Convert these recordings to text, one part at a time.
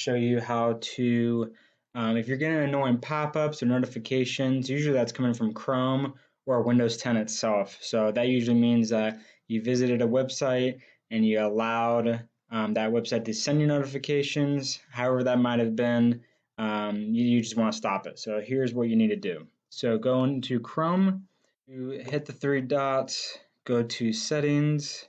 show you how to, if you're getting annoying pop-ups or notifications, usually that's coming from Chrome or Windows 10 itself. So that usually means that you visited a website and you allowed that website to send you notifications, however that might have been. You just want to stop it. So here's what you need to do. So go into Chrome, you hit the three dots, go to Settings.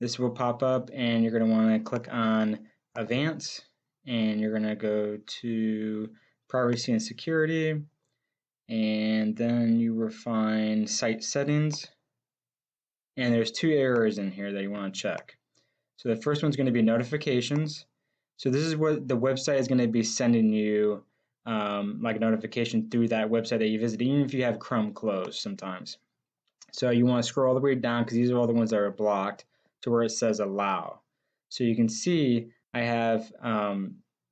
This will pop up and you're going to want to click on Advanced, and you're going to go to Privacy and Security, and then you refine Site Settings. And there's two errors in here that you want to check. So the first one's going to be notifications. So this is what the website is going to be sending you, like a notification through that website that you visited, even if you have Chrome closed sometimes. So you want to scroll all the way down because these are all the ones that are blocked to where it says allow. So you can see I have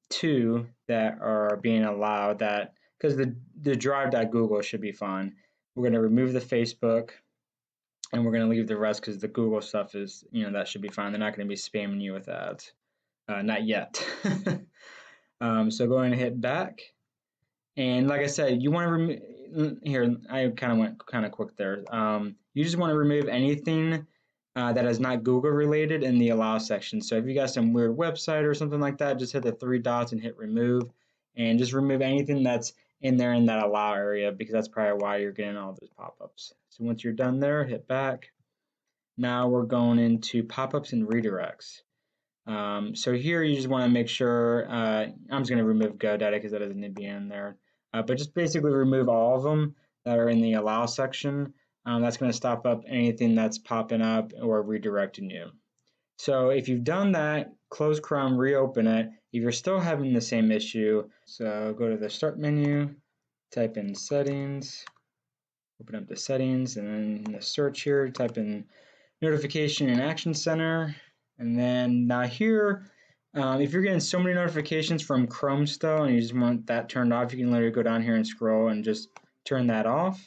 two that are being allowed, that because the drive.google should be fine. We're going to remove the Facebook and we're going to leave the rest because the Google stuff is, that should be fine. They're not going to be spamming you with ads. Not yet. So go ahead and hit back. And like I said, you want to remove, here, I kind of went kind of quick there. You just want to remove anything that is not Google related in the allow section. So if you got some weird website or something like that, just hit the three dots and hit remove, and just remove anything that's in there in that allow area, because that's probably why you're getting all those pop-ups. So once you're done there, hit back. Now we're going into pop-ups and redirects. So here you just want to make sure, I'm just going to remove GoDaddy because that doesn't need to be in there, but just basically remove all of them that are in the allow section. That's going to stop up anything that's popping up or redirecting you. So if you've done that, close Chrome, reopen it. If you're still having the same issue, so go to the start menu, type in settings, open up the settings, and then in the search here, type in notification and action center. And then now here, if you're getting so many notifications from Chrome still and you just want that turned off, you can literally go down here and scroll and just turn that off.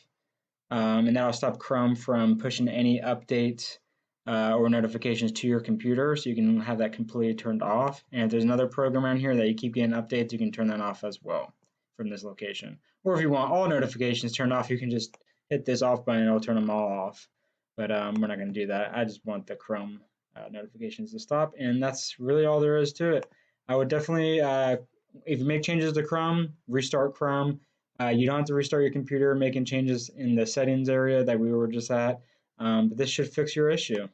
And that'll stop Chrome from pushing any updates or notifications to your computer, so you can have that completely turned off. And if there's another program around here that you keep getting updates, you can turn that off as well from this location. Or if you want all notifications turned off, you can just hit this off button and it'll turn them all off. But we're not going to do that. I just want the Chrome notifications to stop, and that's really all there is to it. I would definitely, if you make changes to Chrome, restart Chrome. You don't have to restart your computer making changes in the settings area that we were just at, but this should fix your issue.